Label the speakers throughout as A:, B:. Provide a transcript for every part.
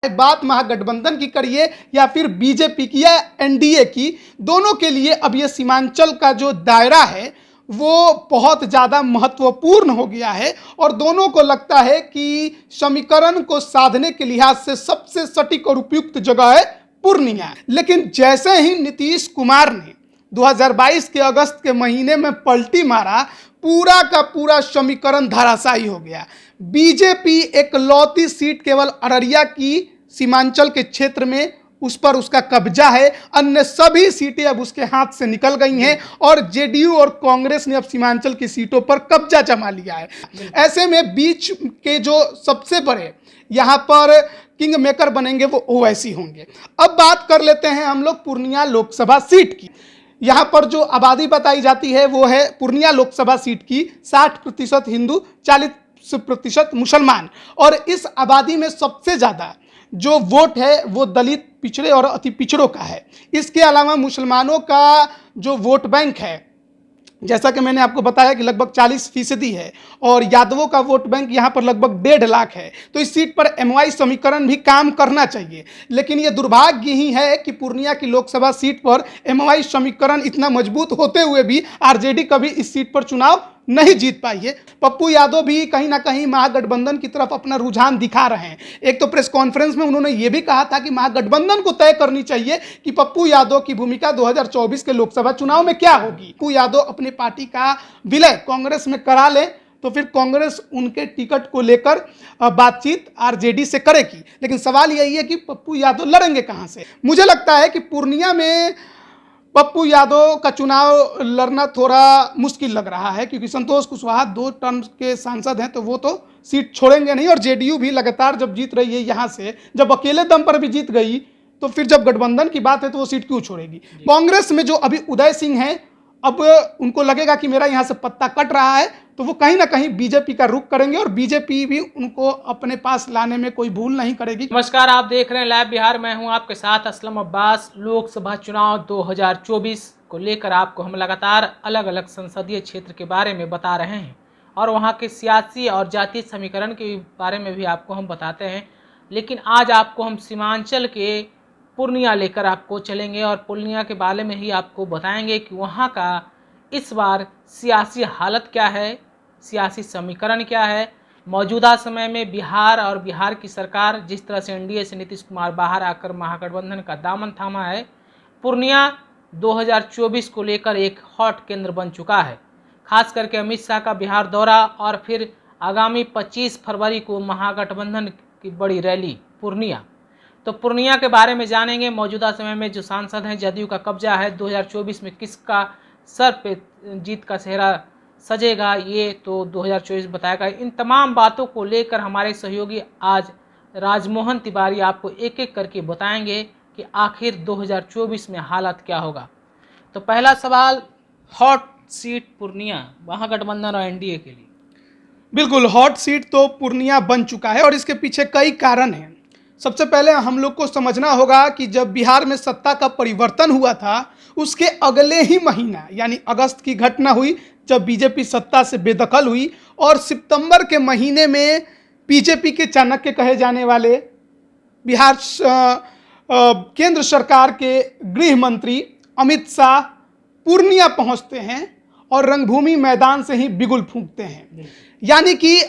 A: बात महागठबंधन की करिए या फिर बीजेपी की या एनडीए की, दोनों के लिए अब ये सीमांचल का जो दायरा है वो बहुत ज़्यादा महत्वपूर्ण हो गया है और दोनों को लगता है कि समीकरण को साधने के लिहाज से सबसे सटीक और उपयुक्त जगह है पूर्णिया। लेकिन जैसे ही नीतीश कुमार ने 2022 के अगस्त के महीने में पलटी मारा, पूरा का पूरा समीकरण धराशायी हो गया। बीजेपी एक लौती सीट केवल अररिया की सीमांचल के क्षेत्र में उस पर उसका कब्जा है, अन्य सभी सीटें अब उसके हाथ से निकल गई हैं और जेडीयू और कांग्रेस ने अब सीमांचल की सीटों पर कब्जा जमा लिया है। ऐसे में बीच के जो सबसे बड़े यहाँ पर किंग मेकर बनेंगे वो ओवैसी होंगे। अब बात कर लेते हैं हम लोग पूर्णिया लोकसभा सीट की। यहाँ पर जो आबादी बताई जाती है वो है पूर्णिया लोकसभा सीट की 60% हिंदू, 40% मुसलमान, और इस आबादी में सबसे ज़्यादा जो वोट है वो दलित, पिछड़े और अति पिछड़ों का है। इसके अलावा मुसलमानों का जो वोट बैंक है, जैसा कि मैंने आपको बताया कि लगभग 40% है, और यादवों का वोट बैंक यहाँ पर लगभग 1.5 लाख है। तो इस सीट पर एमवाई समीकरण भी काम करना चाहिए, लेकिन ये दुर्भाग्य ही है कि पूर्णिया की लोकसभा सीट पर एमवाई समीकरण इतना मजबूत होते हुए भी आरजेडी कभी इस सीट पर चुनाव नहीं जीत पाई है। पप्पू यादव भी कहीं ना कहीं महागठबंधन की तरफ अपना रुझान दिखा रहे हैं। एक तो प्रेस कॉन्फ्रेंस में उन्होंने ये भी कहा था कि महागठबंधन को तय करनी चाहिए कि पप्पू यादव की भूमिका 2024 के लोकसभा चुनाव में क्या होगी। पप्पू यादव अपनी पार्टी का विलय कांग्रेस में करा ले तो फिर कांग्रेस उनके टिकट को लेकर बातचीत आरजेडी से करेगी, लेकिन सवाल यही है कि पप्पू यादव लड़ेंगे कहां से। मुझे लगता है कि पूर्णिया में पप्पू यादव का चुनाव लड़ना थोड़ा मुश्किल लग रहा है, क्योंकि संतोष कुशवाहा 2 टर्म के सांसद हैं तो वो तो सीट छोड़ेंगे नहीं, और जेडीयू भी लगातार जब जीत रही है यहाँ से, जब अकेले दम पर भी जीत गई तो फिर जब गठबंधन की बात है तो वो सीट क्यों छोड़ेगी। कांग्रेस में जो अभी उदय सिंह हैं, अब उनको लगेगा कि मेरा यहाँ से पत्ता कट रहा है तो वो कहीं ना कहीं बीजेपी का रुख करेंगे और बीजेपी भी उनको अपने पास लाने में कोई भूल नहीं करेगी।
B: नमस्कार, आप देख रहे हैं लाइव बिहार। मैं हूं आपके साथ असलम अब्बास। लोकसभा चुनाव 2024 को लेकर आपको हम लगातार अलग अलग संसदीय क्षेत्र के बारे में बता रहे हैं और वहां के सियासी और जातीय समीकरण के बारे में भी आपको हम बताते हैं। लेकिन आज आपको हम सीमांचल के पूर्णिया लेकर आपको चलेंगे और पूर्णिया के बारे में ही आपको बताएंगे कि वहाँ का इस बार सियासी हालत क्या है, सियासी समीकरण क्या है। मौजूदा समय में बिहार और बिहार की सरकार जिस तरह से एनडीए से नीतीश कुमार बाहर आकर महागठबंधन का दामन थामा है, पूर्णिया 2024 को लेकर एक हॉट केंद्र बन चुका है। खास करके अमित शाह का बिहार दौरा और फिर आगामी 25 फरवरी को महागठबंधन की बड़ी रैली पूर्णिया। तो पूर्णिया के बारे में जानेंगे। मौजूदा समय में जो सांसद हैं, जदयू का कब्जा है, 2024 में किसका सर पे जीत का सेहरा सजेगा ये तो 2024 बताएगा। इन तमाम बातों को लेकर हमारे सहयोगी आज राजमोहन तिवारी आपको एक एक करके बताएंगे कि आखिर 2024 में हालत क्या होगा। तो पहला सवाल, हॉट सीट पूर्णिया महागठबंधन और एनडीए के लिए।
A: बिल्कुल, हॉट सीट तो पूर्णिया बन चुका है और इसके पीछे कई कारण हैं। सबसे पहले हम लोग को समझना होगा कि जब बिहार में सत्ता का परिवर्तन हुआ था, उसके अगले ही महीना यानी अगस्त की घटना हुई जब बीजेपी सत्ता से बेदखल हुई, और सितंबर के महीने में बीजेपी के चाणक्य कहे जाने वाले बिहार केंद्र सरकार के गृह मंत्री अमित शाह पूर्णिया पहुंचते हैं और रंगभूमि मैदान से ही बिगुल फूंकते हैं। यानी कि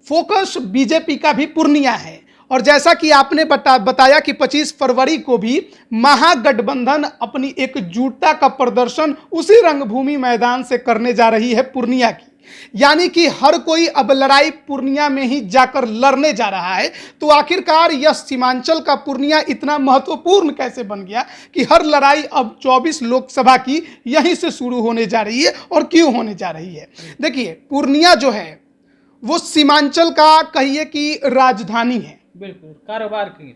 A: फोकस बीजेपी का भी पूर्णिया है। और जैसा कि आपने बताया कि 25 फरवरी को भी महागठबंधन अपनी एकजुटता का प्रदर्शन उसी रंगभूमि मैदान से करने जा रही है पूर्णिया की। यानी कि हर कोई अब लड़ाई पूर्णिया में ही जाकर लड़ने जा रहा है। तो आखिरकार यह सीमांचल का पूर्णिया इतना महत्वपूर्ण कैसे बन गया कि हर लड़ाई अब 24 लोकसभा की यहीं से शुरू होने जा रही है, और क्यों होने जा रही है। देखिए, पूर्णिया जो है वो सीमांचल का कहिए कि राजधानी है।
B: बिल्कुल, कारोबार की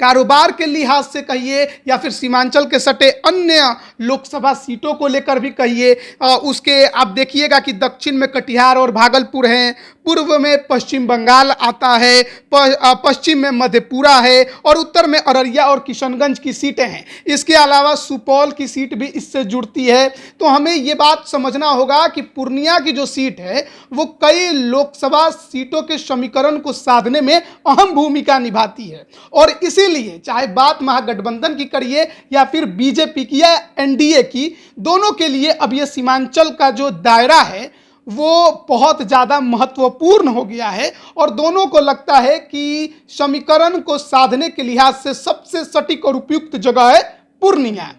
A: कारोबार के लिहाज से कहिए या फिर सीमांचल के सटे अन्य लोकसभा सीटों को लेकर भी कहिए, उसके आप देखिएगा कि दक्षिण में कटिहार और भागलपुर हैं, पूर्व में पश्चिम बंगाल आता है, पश्चिम में मधेपुरा है और उत्तर में अररिया और किशनगंज की सीटें हैं। इसके अलावा सुपौल की सीट भी इससे जुड़ती है। तो हमें ये बात समझना होगा कि पूर्णिया की जो सीट है वो कई लोकसभा सीटों के समीकरण को साधने में अहम भूमिका निभाती है। और इसीलिए चाहे बात महागठबंधन की करिए या फिर बीजेपी की या एनडीए की, दोनों के लिए अब ये सीमांचल का जो दायरा है वो बहुत ज़्यादा महत्वपूर्ण हो गया है और दोनों को लगता है कि समीकरण को साधने के लिहाज से सबसे सटीक और उपयुक्त जगह है पूर्णिया।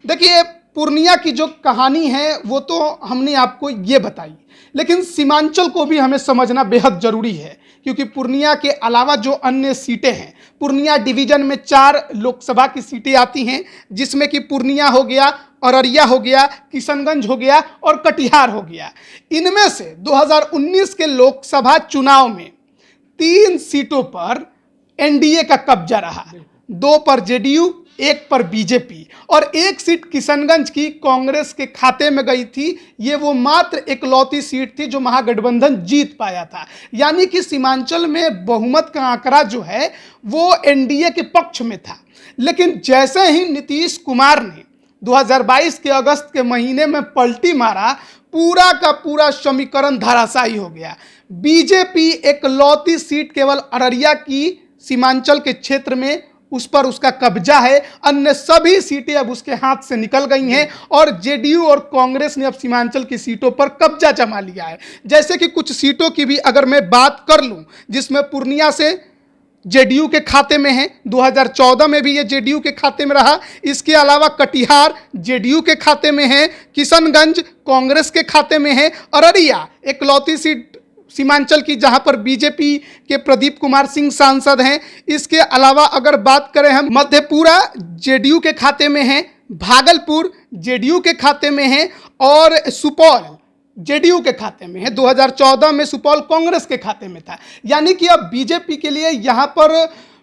A: देखिए, पूर्णिया की जो कहानी है वो तो हमने आपको ये बताई, लेकिन सीमांचल को भी हमें समझना बेहद ज़रूरी है, क्योंकि पूर्णिया के अलावा जो अन्य सीटें हैं, पूर्णिया डिवीज़न में 4 लोकसभा की सीटें आती हैं, जिसमें कि पूर्णिया हो गया, अररिया हो गया, किशनगंज हो गया और कटिहार हो गया। इनमें से 2019 के लोकसभा चुनाव में 3 सीटों पर एनडीए का कब्जा रहा, 2 पर जेडीयू, 1 पर बीजेपी और 1 सीट किशनगंज की कांग्रेस के खाते में गई थी। ये वो मात्र इकलौती सीट थी जो महागठबंधन जीत पाया था। यानी कि सीमांचल में बहुमत का आंकड़ा जो है वो एनडीए के पक्ष में था। लेकिन जैसे ही नीतीश कुमार ने 2022 के अगस्त के महीने में पलटी मारा, पूरा का पूरा समीकरण धराशायी हो गया। बीजेपी इकलौती सीट केवल अररिया की सीमांचल के क्षेत्र में उस पर उसका कब्जा है, अन्य सभी सीटें अब उसके हाथ से निकल गई हैं और जेडीयू और कांग्रेस ने अब सीमांचल की सीटों पर कब्जा जमा लिया है। जैसे कि कुछ सीटों की भी अगर मैं बात कर लूं, जिसमें पूर्णिया से जेडीयू के खाते में है, 2014 में भी ये जेडीयू के खाते में रहा। इसके अलावा कटिहार जेडीयू के खाते में है, किशनगंज कांग्रेस के खाते में है, अररिया इकलौती सीट सीमांचल की जहां पर बीजेपी के प्रदीप कुमार सिंह सांसद हैं। इसके अलावा अगर बात करें हम, मधेपुरा जेडीयू के खाते में है, भागलपुर जेडीयू के खाते में है और सुपौल जेडीयू के खाते में है। 2014 में सुपौल कांग्रेस के खाते में था। यानी कि अब बीजेपी के लिए यहाँ पर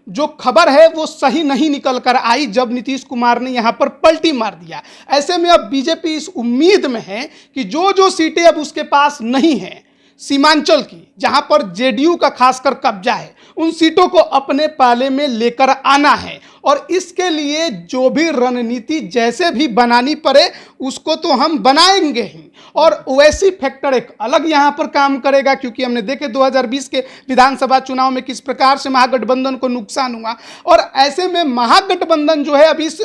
A: जो खबर है वो सही नहीं निकल कर आई जब नीतीश कुमार ने यहाँ पर पलटी मार दिया। ऐसे में अब बीजेपी इस उम्मीद में है कि जो सीटें अब उसके पास नहीं हैं सीमांचल की, जहां पर जेडीयू का खासकर कब्जा है, उन सीटों को अपने पाले में लेकर आना है। और इसके लिए जो भी रणनीति जैसे भी बनानी पड़े उसको तो हम बनाएंगे ही। और ओवैसी फैक्टर एक अलग यहाँ पर काम करेगा, क्योंकि हमने देखे 2020 के विधानसभा चुनाव में किस प्रकार से महागठबंधन को नुकसान हुआ। और ऐसे में महागठबंधन जो है अभी इस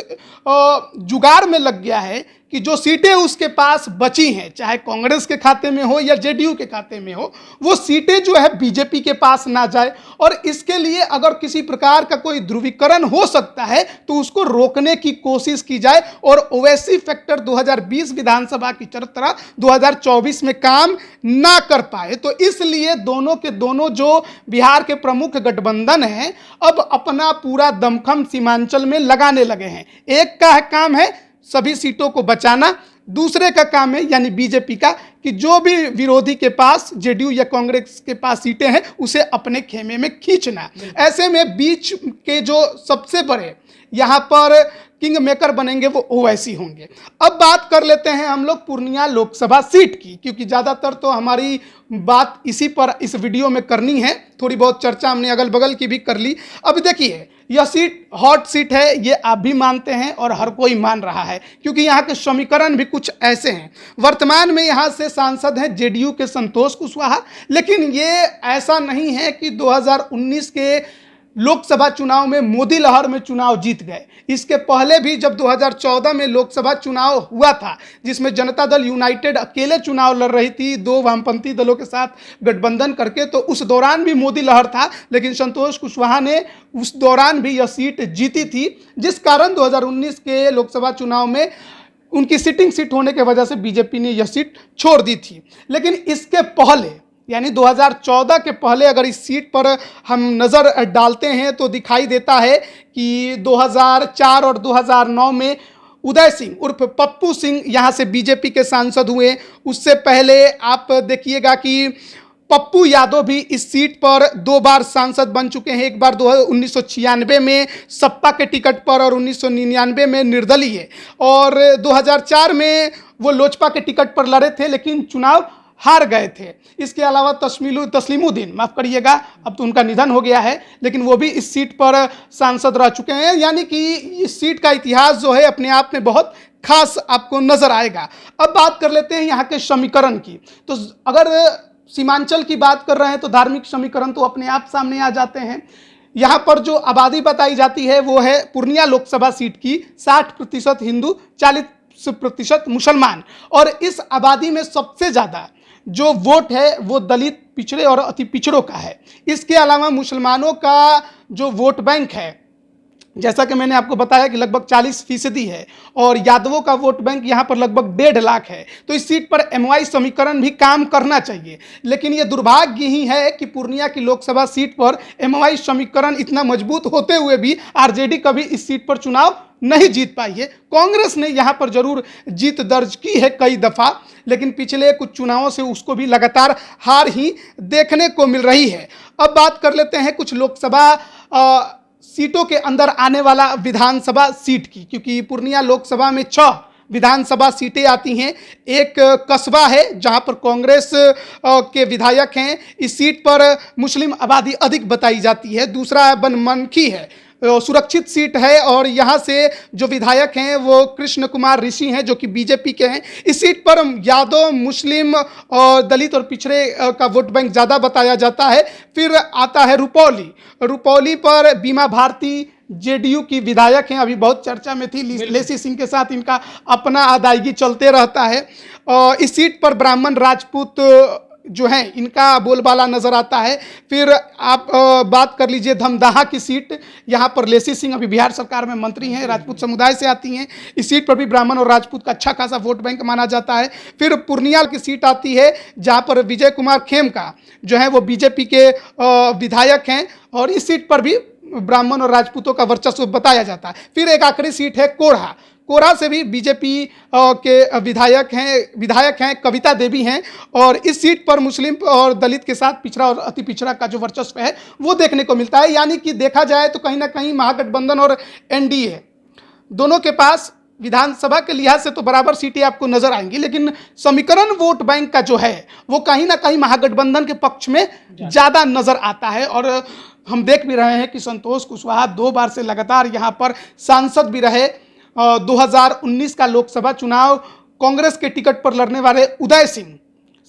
A: जुगाड़ में लग गया है कि जो सीटें उसके पास बची हैं, चाहे कांग्रेस के खाते में हो या जेडीयू के खाते में हो, वो सीटें जो है बीजेपी के पास ना जाए। और इसके लिए अगर किसी प्रकार का कोई ध्रुवीकरण हो सकता है तो उसको रोकने की कोशिश की जाए। और ओवैसी फैक्टर 2020 विधानसभा की तरह 2024 में काम ना कर पाए, तो इसलिए दोनों के दोनों जो बिहार के प्रमुख गठबंधन हैं अब अपना पूरा दमखम सीमांचल में लगाने लगे हैं। एक का काम है सभी सीटों को बचाना, दूसरे का काम है यानी बीजेपी का कि जो भी विरोधी के पास जेडीयू या कांग्रेस के पास सीटें हैं उसे अपने खेमे में खींचना। ऐसे में बीच के जो सबसे बड़े यहाँ पर किंग मेकर बनेंगे वो ओवैसी होंगे। अब बात कर लेते हैं हम लोग पूर्णिया लोकसभा सीट की, क्योंकि ज़्यादातर तो हमारी बात इसी पर इस वीडियो में करनी है। थोड़ी बहुत चर्चा हमने अगल बगल की भी कर ली। अब देखिए, यह सीट हॉट सीट है, ये आप भी मानते हैं और हर कोई मान रहा है, क्योंकि यहाँ के समीकरण भी कुछ ऐसे हैं। वर्तमान में यहाँ से सांसद हैं जेडीयू के संतोष कुशवाहा, लेकिन ये ऐसा नहीं है कि 2019 के लोकसभा चुनाव में मोदी लहर में चुनाव जीत गए। इसके पहले भी जब 2014 में लोकसभा चुनाव हुआ था, जिसमें जनता दल यूनाइटेड अकेले चुनाव लड़ रही थी 2 वामपंथी दलों के साथ गठबंधन करके, तो उस दौरान भी मोदी लहर था, लेकिन संतोष कुशवाहा ने उस दौरान भी यह सीट जीती थी, जिस कारण 2019 के लोकसभा चुनाव में उनकी सिटिंग सीट होने की वजह से बीजेपी ने यह सीट छोड़ दी थी। लेकिन इसके पहले यानी 2014 के पहले अगर इस सीट पर हम नज़र डालते हैं तो दिखाई देता है कि 2004 और 2009 में उदय सिंह उर्फ पप्पू सिंह यहाँ से बीजेपी के सांसद हुए। उससे पहले आप देखिएगा कि पप्पू यादव भी इस सीट पर 2 बार सांसद बन चुके हैं। एक बार 1996 में सपा के टिकट पर और 1999 में निर्दलीय, और 2004 में वो लोजपा के टिकट पर लड़े थे लेकिन चुनाव हार गए थे। इसके अलावा तस्लीमुद्दीन, माफ़ करिएगा अब तो उनका निधन हो गया है, लेकिन वो भी इस सीट पर सांसद रह चुके हैं। यानी कि इस सीट का इतिहास जो है अपने आप में बहुत खास आपको नजर आएगा। अब बात कर लेते हैं यहाँ के समीकरण की। तो अगर सीमांचल की बात कर रहे हैं तो धार्मिक समीकरण तो अपने आप सामने आ जाते हैं। यहाँ पर जो आबादी बताई जाती है वो है पूर्णिया लोकसभा सीट की 60% हिंदू, 40% मुसलमान, और इस आबादी में सबसे ज़्यादा जो वोट है वो दलित, पिछड़े और अति पिछड़ों का है। इसके अलावा मुसलमानों का जो वोट बैंक है, जैसा कि मैंने आपको बताया कि लगभग 40% है, और यादवों का वोट बैंक यहाँ पर लगभग 1.5 लाख है। तो इस सीट पर एमवाई समीकरण भी काम करना चाहिए, लेकिन ये दुर्भाग्य ही है कि पूर्णिया की लोकसभा सीट पर एमवाई समीकरण इतना मजबूत होते हुए भी आरजेडी कभी इस सीट पर चुनाव नहीं जीत पाई है। कांग्रेस ने यहाँ पर जरूर जीत दर्ज की है कई दफ़ा, लेकिन पिछले कुछ चुनावों से उसको भी लगातार हार ही देखने को मिल रही है। अब बात कर लेते हैं कुछ लोकसभा सीटों के अंदर आने वाला विधानसभा सीट की, क्योंकि पूर्णिया लोकसभा में 6 विधानसभा सीटें आती हैं। एक कस्बा है जहां पर कांग्रेस के विधायक हैं, इस सीट पर मुस्लिम आबादी अधिक बताई जाती है। दूसरा बनमनखी है, सुरक्षित सीट है, और यहाँ से जो विधायक हैं वो कृष्ण कुमार ऋषि हैं जो कि बीजेपी के हैं। इस सीट पर यादव, मुस्लिम और दलित और पिछड़े का वोट बैंक ज़्यादा बताया जाता है। फिर आता है रुपौली पर बीमा भारती जेडीयू की विधायक हैं, अभी बहुत चर्चा में थी। लेसी सिंह के साथ इनका अपना अदायगी चलते रहता है। इस सीट पर ब्राह्मण राजपूत जो है इनका बोलबाला नजर आता है। फिर आप बात कर लीजिए धमदाहा की सीट, यहाँ पर लेसी सिंह अभी बिहार सरकार में मंत्री हैं, राजपूत समुदाय से आती हैं। इस सीट पर भी ब्राह्मण और राजपूत का अच्छा खासा वोट बैंक माना जाता है। फिर पूर्णिया की सीट आती है जहाँ पर विजय कुमार खेमका जो है वो बीजेपी के विधायक हैं, और इस सीट पर भी ब्राह्मण और राजपूतों का वर्चस्व बताया जाता है। फिर एक आखिरी सीट है कोढ़ा से भी बीजेपी के विधायक हैं कविता देवी हैं, और इस सीट पर मुस्लिम और दलित के साथ पिछड़ा और अति पिछड़ा का जो वर्चस्व है वो देखने को मिलता है। यानी कि देखा जाए तो कहीं ना कहीं महागठबंधन और एनडीए दोनों के पास विधानसभा के लिहाज से तो बराबर सीटें आपको नजर आएंगी, लेकिन समीकरण वोट बैंक का जो है वो कहीं ना कहीं महागठबंधन के पक्ष में ज़्यादा नजर आता है। और हम देख भी रहे हैं कि संतोष कुशवाहा 2 बार से लगातार यहाँ पर सांसद भी रहे। 2019 का लोकसभा चुनाव कांग्रेस के टिकट पर लड़ने वाले उदय सिंह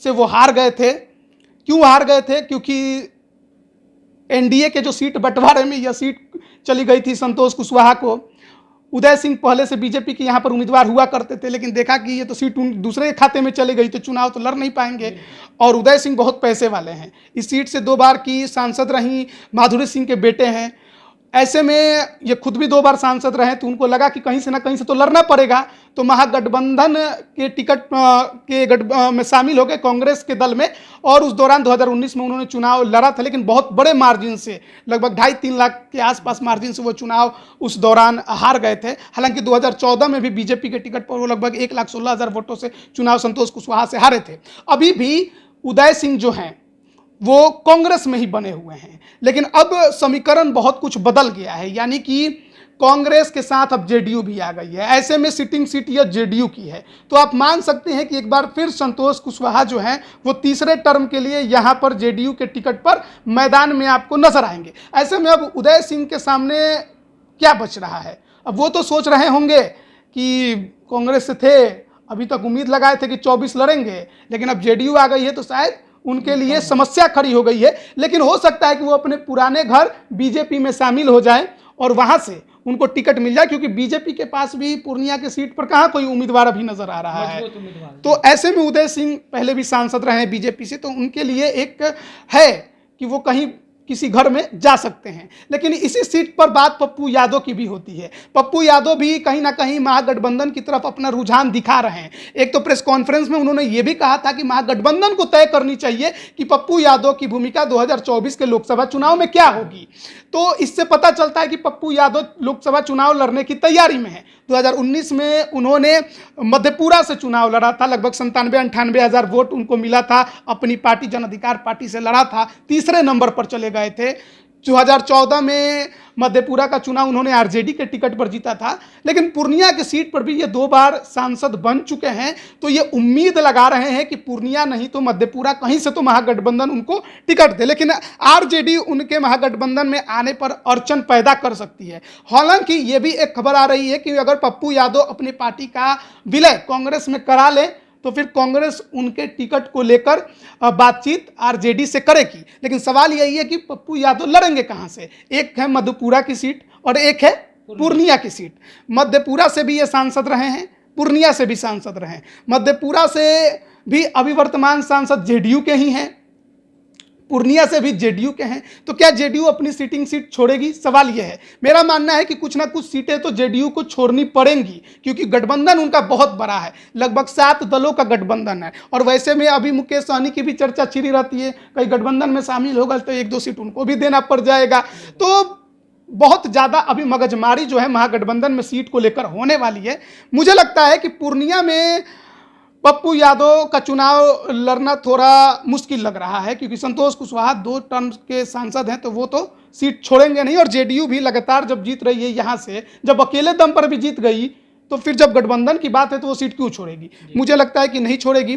A: से वो हार गए थे। क्यों हार गए थे? क्योंकि एनडीए के जो सीट बंटवारे में यह सीट चली गई थी संतोष कुशवाहा को। उदय सिंह पहले से बीजेपी के यहाँ पर उम्मीदवार हुआ करते थे, लेकिन देखा कि ये तो सीट दूसरे खाते में चली गई तो चुनाव तो लड़ नहीं पाएंगे। और उदय सिंह बहुत पैसे वाले हैं, इस सीट से 2 बार की सांसद रहीं, माधुरी सिंह के बेटे हैं। ऐसे में ये खुद भी 2 बार सांसद रहे तो उनको लगा कि कहीं से ना कहीं से तो लड़ना पड़ेगा, तो महागठबंधन के टिकट के में शामिल हो गए कांग्रेस के दल में। और उस दौरान 2019 में उन्होंने चुनाव लड़ा था, लेकिन बहुत बड़े मार्जिन से, लगभग 2.5-3 लाख के आसपास मार्जिन से वो चुनाव उस दौरान हार गए थे। हालांकि 2014 में भी बीजेपी के टिकट पर वो लगभग 1,16,000 वोटों से चुनाव संतोष कुशवाहा से हारे थे। अभी भी उदय सिंह जो हैं वो कांग्रेस में ही बने हुए हैं, लेकिन अब समीकरण बहुत कुछ बदल गया है। यानी कि कांग्रेस के साथ अब जेडीयू भी आ गई है। ऐसे में सिटिंग सीट यह जेडीयू की है, तो आप मान सकते हैं कि एक बार फिर संतोष कुशवाहा जो हैं वो तीसरे टर्म के लिए यहाँ पर जेडीयू के टिकट पर मैदान में आपको नजर आएंगे। ऐसे में अब उदय सिंह के सामने क्या बच रहा है? अब वो तो सोच रहे होंगे कि कांग्रेस से थे, अभी तक उम्मीद लगाए थे कि 24 लड़ेंगे, लेकिन अब जेडीयू आ गई है तो शायद उनके लिए समस्या खड़ी हो गई है। लेकिन हो सकता है कि वो अपने पुराने घर बीजेपी में शामिल हो जाएं और वहां से उनको टिकट मिल जाए, क्योंकि बीजेपी के पास भी पूर्णिया की सीट पर कहाँ कोई उम्मीदवार अभी नजर आ रहा है। तो ऐसे में उदय सिंह पहले भी सांसद रहे हैं बीजेपी से, तो उनके लिए एक है कि वो कहीं किसी घर में जा सकते हैं। लेकिन इसी सीट पर बात पप्पू यादव की भी होती है। पप्पू यादव भी कहीं ना कहीं महागठबंधन की तरफ अपना रुझान दिखा रहे हैं। एक तो प्रेस कॉन्फ्रेंस में उन्होंने ये भी कहा था कि महागठबंधन को तय करनी चाहिए कि पप्पू यादव की भूमिका 2024 के लोकसभा चुनाव में क्या होगी। तो इससे पता चलता है कि पप्पू यादव लोकसभा चुनाव लड़ने की तैयारी में है। 2019 में उन्होंने मधेपुरा से चुनाव लड़ा था, लगभग 97-98 हज़ार वोट उनको मिला था। अपनी पार्टी जन अधिकार पार्टी से लड़ा था, तीसरे नंबर पर चले गए थे। 2014 में मधेपुरा का चुनाव उन्होंने आरजेडी के टिकट पर जीता था। लेकिन पूर्णिया की सीट पर भी ये 2 बार सांसद बन चुके हैं। तो ये उम्मीद लगा रहे हैं कि पूर्णिया नहीं तो मधेपुरा कहीं से तो महागठबंधन उनको टिकट दे। लेकिन आरजेडी उनके महागठबंधन में आने पर अड़चन पैदा कर सकती है। हालांकि ये भी एक खबर आ रही है कि अगर पप्पू यादव अपनी पार्टी का विलय कांग्रेस में करा ले तो फिर कांग्रेस उनके टिकट को लेकर बातचीत आरजेडी से करेगी। लेकिन सवाल यही है कि पप्पू यादव लड़ेंगे कहां से। एक है मधेपुरा की सीट और एक है पूर्णिया की सीट। मधेपुरा से भी ये सांसद रहे हैं, पूर्णिया से भी सांसद रहे हैं। मधेपुरा से भी अभी वर्तमान सांसद जेडीयू के ही हैं, पूर्णिया से भी जेडीयू के हैं। तो क्या जेडीयू अपनी सिटिंग सीट छोड़ेगी? सवाल यह है। मेरा मानना है कि कुछ ना कुछ सीटें तो जेडीयू को छोड़नी पड़ेंगी, क्योंकि गठबंधन उनका बहुत बड़ा है, लगभग 7 दलों का गठबंधन है। और वैसे में अभी मुकेश सहनी की भी चर्चा छिड़ी रहती है, कहीं गठबंधन में शामिल होगा तो 1-2 सीट उनको भी देना पड़ जाएगा। तो बहुत ज़्यादा अभी मगजमारी जो है महागठबंधन में सीट को लेकर होने वाली है। मुझे लगता है कि पूर्णिया में पप्पू यादव का चुनाव लड़ना थोड़ा मुश्किल लग रहा है, क्योंकि संतोष कुशवाहा 2 टर्म के सांसद हैं, तो वो तो सीट छोड़ेंगे नहीं। और जेडीयू भी लगातार जब जीत रही है यहाँ से, जब अकेले दम पर भी जीत गई, तो फिर जब गठबंधन की बात है तो वो सीट क्यों छोड़ेगी? मुझे लगता है कि नहीं छोड़ेगी।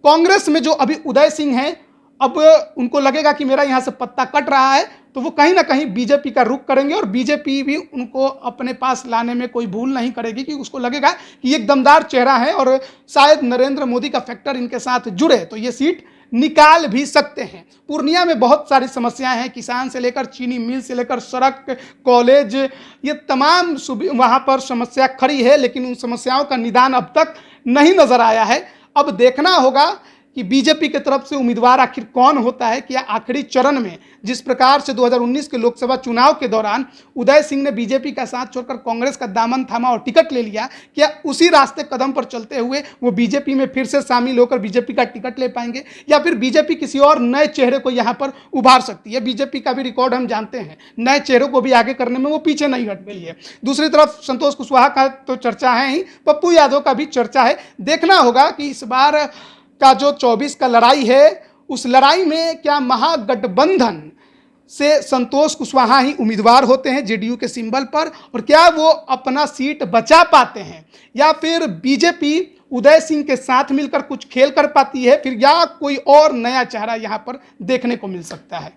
A: कांग्रेस में जो अभी उदय सिंह हैं, अब उनको लगेगा कि मेरा यहाँ से पत्ता कट रहा है, तो वो कहीं ना कहीं बीजेपी का रुख करेंगे। और बीजेपी भी उनको अपने पास लाने में कोई भूल नहीं करेगी, क्योंकि उसको लगेगा कि एक दमदार चेहरा है और शायद नरेंद्र मोदी का फैक्टर इनके साथ जुड़े तो ये सीट निकाल भी सकते हैं। पूर्णिया में बहुत सारी समस्याएं हैं, किसान से लेकर चीनी मिल से लेकर सड़क, कॉलेज, ये तमाम वहाँ पर समस्या खड़ी है। लेकिन उन समस्याओं का निदान अब तक नहीं नजर आया है। अब देखना होगा कि बीजेपी की तरफ से उम्मीदवार आखिर कौन होता है। कि आखिरी चरण में जिस प्रकार से 2019 के लोकसभा चुनाव के दौरान उदय सिंह ने बीजेपी का साथ छोड़कर कांग्रेस का दामन थामा और टिकट ले लिया, क्या उसी रास्ते कदम पर चलते हुए वो बीजेपी में फिर से शामिल होकर बीजेपी का टिकट ले पाएंगे, या फिर बीजेपी किसी और नए चेहरे को यहाँ पर उभार सकती है? बीजेपी का भी रिकॉर्ड हम जानते हैं, नए चेहरों को भी आगे करने में वो पीछे नहीं हटती है। दूसरी तरफ संतोष कुशवाहा का तो चर्चा है ही, पप्पू यादव का भी चर्चा है। देखना होगा कि इस बार का जो 24 का लड़ाई है, उस लड़ाई में क्या महागठबंधन से संतोष कुशवाहा ही उम्मीदवार होते हैं जेडीयू के सिंबल पर, और क्या वो अपना सीट बचा पाते हैं, या फिर बीजेपी उदय सिंह के साथ मिलकर कुछ खेल कर पाती है, फिर या कोई और नया चेहरा यहाँ पर देखने को मिल सकता है।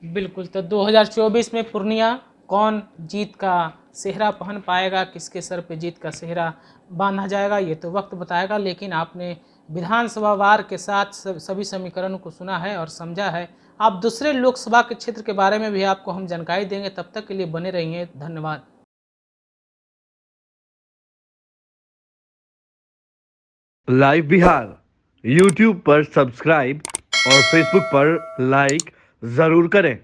B: बिल्कुल। तो 2024 में पूर्णिया कौन जीत का सेहरा पहन पाएगा, किसके सर पे जीत का सेहरा बांधा जाएगा, ये तो वक्त बताएगा। लेकिन आपने विधानसभा वार के साथ सभी समीकरणों को सुना है और समझा है। आप दूसरे लोकसभा के क्षेत्र के बारे में भी आपको हम जानकारी देंगे। तब तक के लिए बने रहिए। धन्यवाद।
C: लाइव बिहार यूट्यूब पर सब्सक्राइब और फेसबुक पर लाइक जरूर करें।